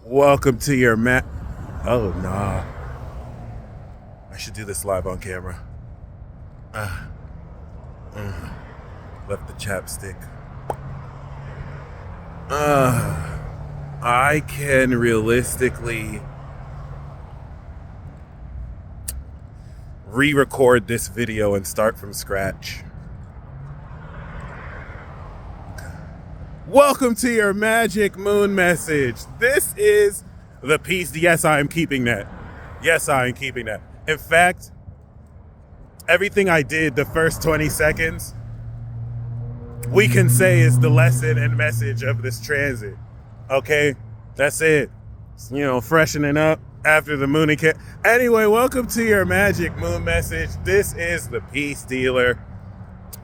Welcome to your Oh, nah. I should do this live on camera. Left the chapstick. I can realistically re-record this video and start from scratch. Welcome to your magic moon message. This is the piece. Yes, I am keeping that. Yes, I am keeping that. In fact, everything I did the first 20 seconds, we can say is the lesson and message of this transit. Okay, that's it. Freshening up after the moon. Anyway, welcome to your magic moon message. This is the peace dealer.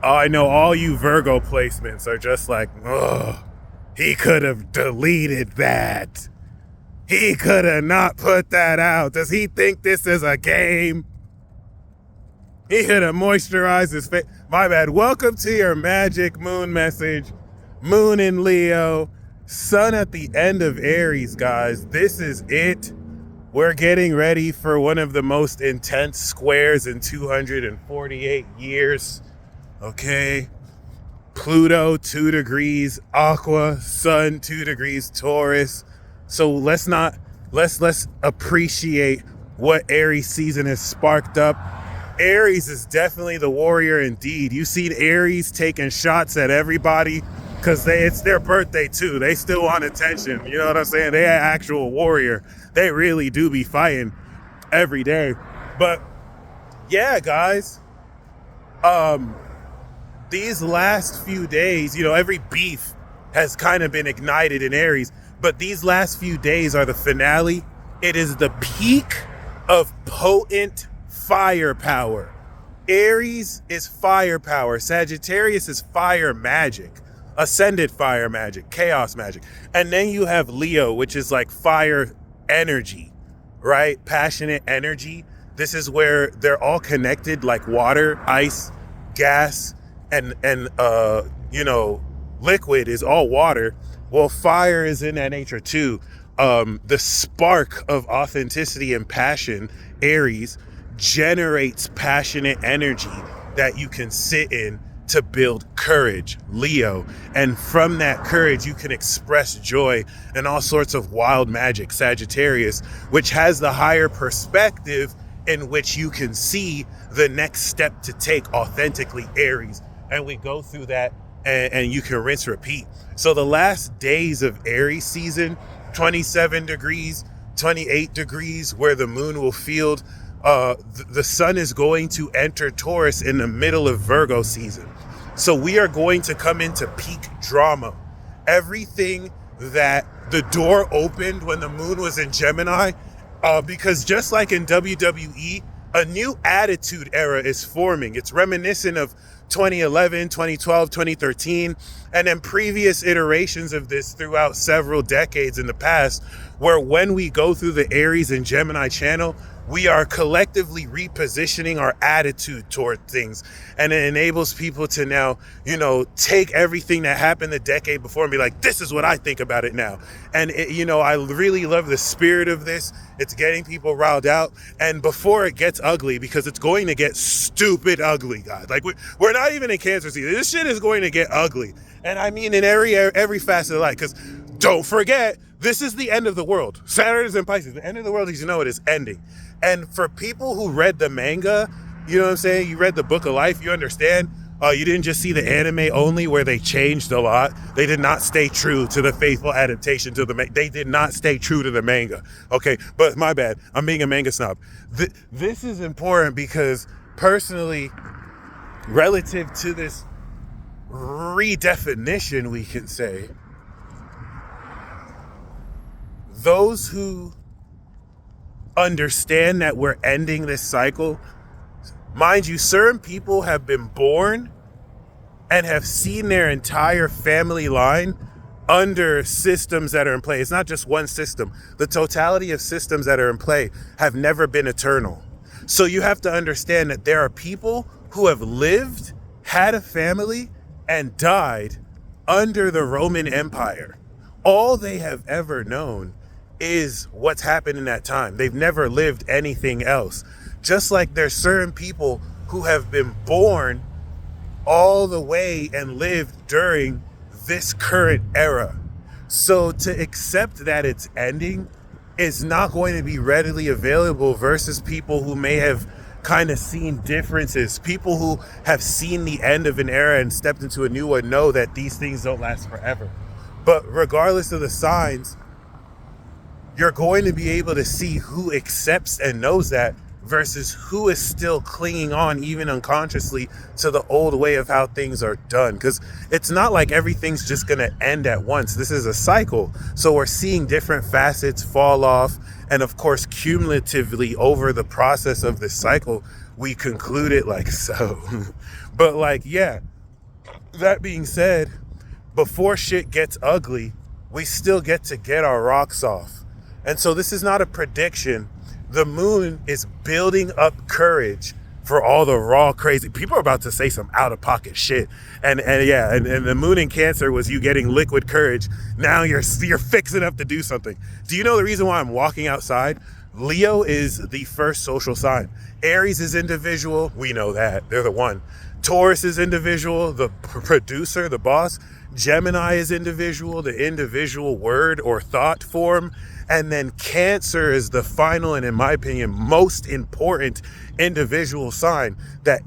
Oh, I know all you Virgo placements are just like, oh, he could have deleted that. He could have not put that out. Does he think this is a game? He could have moisturized his face. My bad. Welcome to your magic moon message. Moon in Leo. Sun at the end of Aries, guys. This is it. We're getting ready for one of the most intense squares in 248 years. Okay. Pluto, 2 degrees, Aqua, Sun, 2 degrees, Taurus. So let's appreciate what Aries season has sparked up. Aries is definitely the warrior indeed. You've seen Aries taking shots at everybody because it's their birthday too. They still want attention. You know what I'm saying? They are actual warrior. They really do be fighting every day. But yeah, guys. These last few days, every beef has kind of been ignited in Aries, but these last few days are the finale. It is the peak of potent firepower. Aries is firepower. Sagittarius is fire magic, ascended fire magic, chaos magic. And then you have Leo, which is like fire energy, right? Passionate energy. This is where they're all connected like water, ice, gas, and liquid is all water. Well, fire is in that nature too. The spark of authenticity and passion, Aries, generates passionate energy that you can sit in to build courage, Leo. And from that courage, you can express joy and all sorts of wild magic, Sagittarius, which has the higher perspective in which you can see the next step to take authentically, Aries. And we go through that and you can rinse, repeat. So the last days of Aries season, 27 degrees, 28 degrees, where the moon will field, the sun is going to enter Taurus in the middle of Virgo season. So we are going to come into peak drama. Everything that the door opened when the moon was in Gemini, because just like in WWE, a new attitude era is forming. It's reminiscent of 2011, 2012, 2013, and then previous iterations of this throughout several decades in the past, where when we go through the Aries and Gemini channel, we are collectively repositioning our attitude toward things. And it enables people to now, take everything that happened the decade before and be like, this is what I think about it now. And, I really love the spirit of this. It's getting people riled out. And before it gets ugly, because it's going to get stupid ugly, guys. Like, we're not even in Cancer season. This shit is going to get ugly. And I mean in every facet of life. Because don't forget, this is the end of the world. Saturn is in Pisces. The end of the world, as you know, it is ending. And for people who read the manga, you know what I'm saying? You read the Book of Life, you understand. You didn't just see the anime only where they changed a lot. They did not stay true to the faithful adaptation to they did not stay true to the manga. Okay, but my bad. I'm being a manga snob. This is important because personally, relative to this redefinition, we can say, those who understand that we're ending this cycle, mind you, certain people have been born and have seen their entire family line under systems that are in play. It's not just one system. The totality of systems that are in play have never been eternal. So you have to understand that there are people who have lived, had a family, and died under the Roman Empire. All they have ever known is what's happened in that time. They've never lived anything else. Just like there's certain people who have been born all the way and lived during this current era. So to accept that it's ending is not going to be readily available versus people who may have kind of seen differences. People who have seen the end of an era and stepped into a new one know that these things don't last forever. But regardless of the signs, you're going to be able to see who accepts and knows that versus who is still clinging on, even unconsciously, to the old way of how things are done. Because it's not like everything's just going to end at once. This is a cycle. So we're seeing different facets fall off. And of course, cumulatively over the process of this cycle, we conclude it like so. But like, yeah, that being said, before shit gets ugly, we still get to get our rocks off. And so this is not a prediction. The moon is building up courage for all the raw crazy. People are about to say some out of pocket shit. And the moon in Cancer was you getting liquid courage. Now you're fixing up to do something. Do you know the reason why I'm walking outside? Leo is the first social sign. Aries is individual. We know that. They're the one. Taurus is individual, the producer, the boss. Gemini is individual, the individual word or thought form. And then Cancer is the final and, in my opinion, most important individual sign that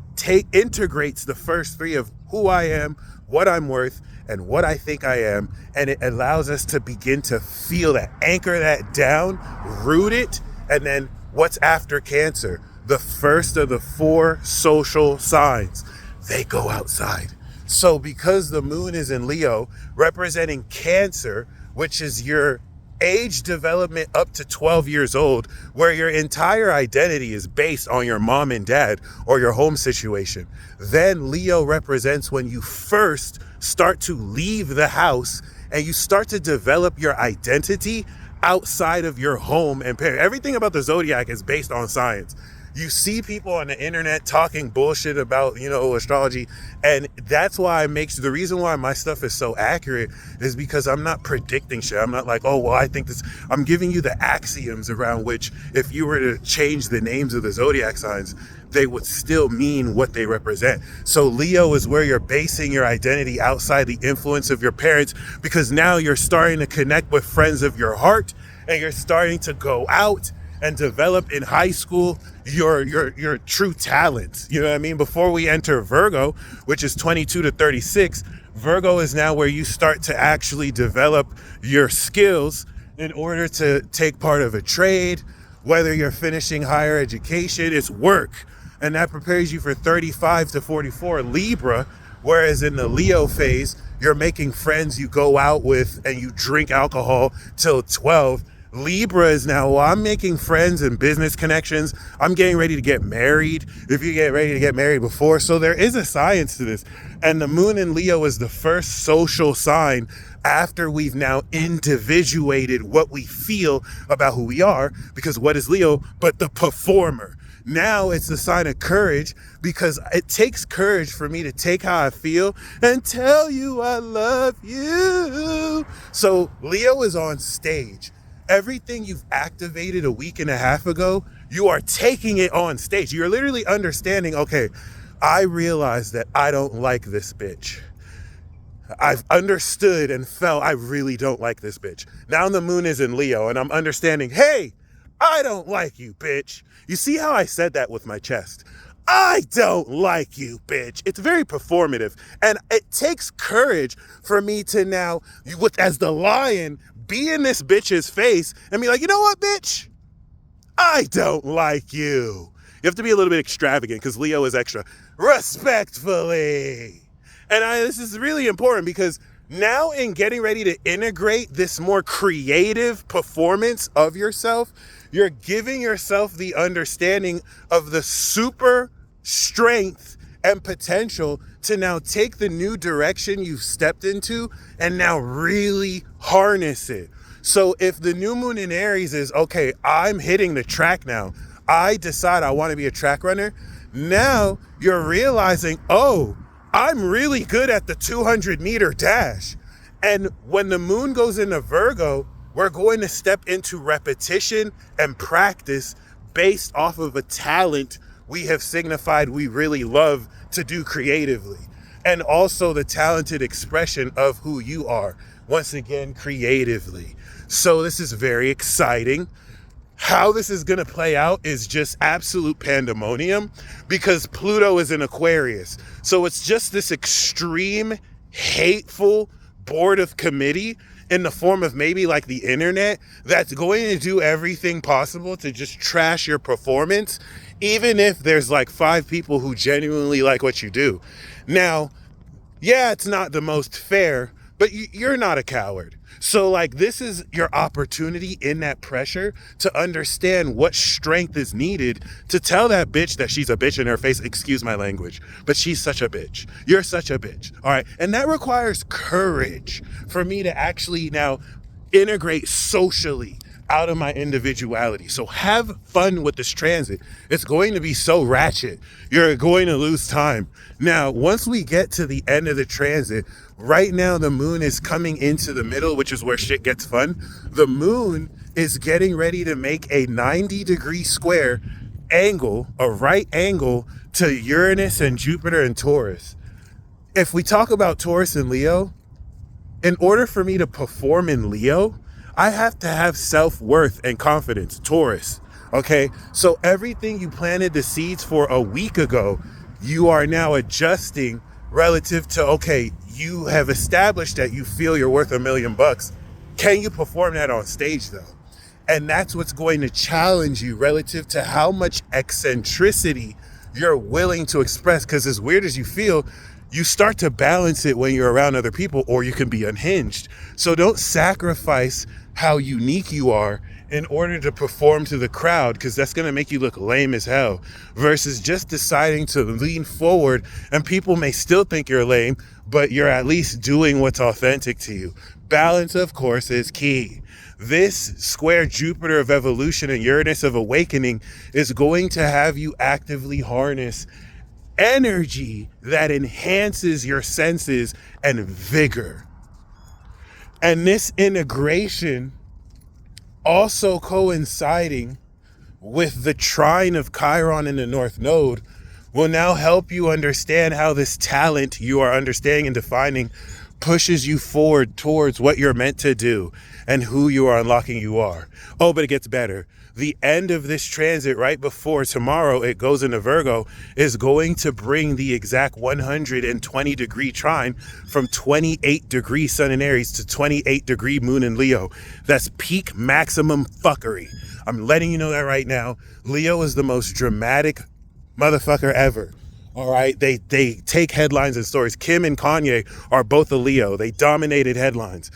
integrates the first three of who I am, what I'm worth, and what I think I am. And it allows us to begin to feel that, anchor that down, root it. And then what's after Cancer? The first of the four social signs. They go outside. So because the moon is in Leo, representing Cancer, which is your age development up to 12 years old, where your entire identity is based on your mom and dad or your home situation. Then Leo represents when you first start to leave the house and you start to develop your identity outside of your home and parent. Everything about the zodiac is based on science. You see people on the internet talking bullshit about, astrology. And that's why the reason why my stuff is so accurate is because I'm not predicting shit. I'm not like, oh, well, I think this. I'm giving you the axioms around which if you were to change the names of the zodiac signs, they would still mean what they represent. So Leo is where you're basing your identity outside the influence of your parents, because now you're starting to connect with friends of your heart and you're starting to go out and develop in high school your true talents. You know what I mean? Before we enter Virgo, which is 22 to 36, Virgo is now where you start to actually develop your skills in order to take part of a trade, whether you're finishing higher education, it's work. And that prepares you for 35 to 44 Libra, whereas in the Leo phase, you're making friends you go out with and you drink alcohol till 12. Libra is now, well, I'm making friends and business connections. I'm getting ready to get married. If you get ready to get married before. So there is a science to this. And the moon in Leo is the first social sign after we've now individuated what we feel about who we are. Because what is Leo but the performer? Now it's a sign of courage, because it takes courage for me to take how I feel and tell you I love you. So Leo is on stage. Everything you've activated a week and a half ago, you are taking it on stage. You're literally understanding, okay, I realize that I don't like this bitch. I've understood and felt I really don't like this bitch. Now the moon is in Leo and I'm understanding, hey, I don't like you, bitch. You see how I said that with my chest? I don't like you, bitch. It's very performative. And it takes courage for me to now, as the lion, be in this bitch's face and be like, you know what, bitch? I don't like you. You have to be a little bit extravagant because Leo is extra. Respectfully. And this is really important because now in getting ready to integrate this more creative performance of yourself, you're giving yourself the understanding of the super strength and potential to now take the new direction you've stepped into and now really harness it. So if the new moon in Aries is, okay, I'm hitting the track now, I decide I want to be a track runner, now you're realizing, oh, I'm really good at the 200 meter dash. And when the moon goes into Virgo, We're going to step into repetition and practice based off of a talent we have signified we really love to do creatively. And also the talented expression of who you are, once again, creatively. So this is very exciting. How this is going to play out is just absolute pandemonium because Pluto is in Aquarius. So it's just this extreme, hateful board of committee in the form of maybe like the internet that's going to do everything possible to just trash your performance, even if there's like 5 people who genuinely like what you do. Now, yeah, it's not the most fair, but you're not a coward. So like this is your opportunity in that pressure to understand what strength is needed to tell that bitch that she's a bitch in her face. Excuse my language, but she's such a bitch. You're such a bitch. All right. And that requires courage for me to actually now integrate socially out of my individuality. So have fun with this transit. It's going to be so ratchet. You're going to lose time. Now, once we get to the end of the transit, right now the moon is coming into the middle, which is where shit gets fun. The moon is getting ready to make a 90-degree square angle, a right angle to Uranus and Jupiter and Taurus. If we talk about Taurus and Leo, in order for me to perform in Leo, I have to have self-worth and confidence, Taurus, okay? So everything you planted the seeds for a week ago, you are now adjusting relative to, okay, you have established that you feel you're worth $1 million. Can you perform that on stage though? And that's what's going to challenge you relative to how much eccentricity you're willing to express. Because as weird as you feel, you start to balance it when you're around other people, or you can be unhinged. So don't sacrifice how unique you are in order to perform to the crowd, because that's going to make you look lame as hell, versus just deciding to lean forward and people may still think you're lame, but you're at least doing what's authentic to you. Balance, of course, is key. This square Jupiter of evolution and Uranus of awakening is going to have you actively harness energy that enhances your senses and vigor. And this integration also coinciding with the trine of Chiron in the North Node will now help you understand how this talent you are understanding and defining pushes you forward towards what you're meant to do and who you are unlocking you are. Oh, but it gets better. The end of this transit right before tomorrow it goes into Virgo is going to bring the exact 120 degree trine from 28 degree Sun in Aries to 28 degree Moon in Leo. That's peak maximum fuckery. I'm letting you know that right now. Leo is the most dramatic motherfucker ever. All right, they take headlines and stories. Kim and Kanye are both a Leo. They dominated headlines.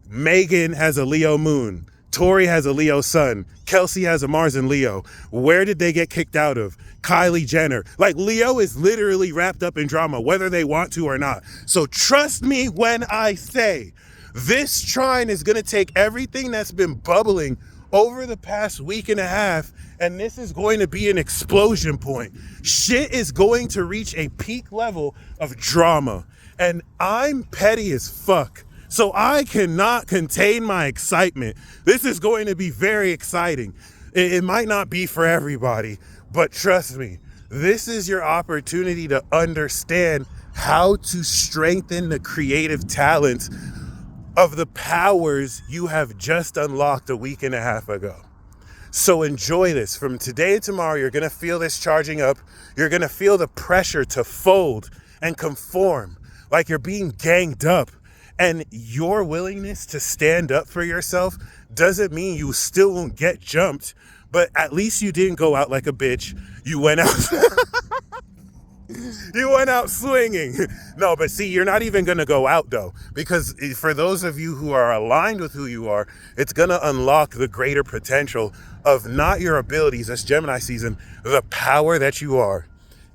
Megan has a Leo moon. Tori has a Leo sun. Kelsey has a Mars in Leo. Where did they get kicked out of? Kylie Jenner. Like, Leo is literally wrapped up in drama, whether they want to or not. So trust me when I say this trine is going to take everything that's been bubbling over the past week and a half, and this is going to be an explosion point. Shit is going to reach a peak level of drama, and I'm petty as fuck. So I cannot contain my excitement. This is going to be very exciting. It might not be for everybody, but trust me, this is your opportunity to understand how to strengthen the creative talents of the powers you have just unlocked a week and a half ago. So enjoy this. From today to tomorrow, you're going to feel this charging up. You're going to feel the pressure to fold and conform like you're being ganged up. And your willingness to stand up for yourself doesn't mean you still won't get jumped, but at least you didn't go out like a bitch. You went out you went out swinging. No, but see, you're not even going to go out though, because for those of you who are aligned with who you are, it's going to unlock the greater potential of not your abilities, that's Gemini season, the power that you are.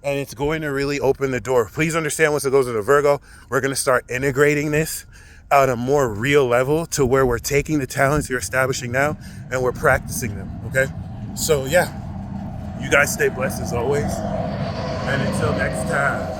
And it's going to really open the door. Please understand, once it goes into Virgo, we're going to start integrating this at a more real level to where we're taking the talents you're establishing now and we're practicing them, okay? So yeah, you guys stay blessed as always. And until next time.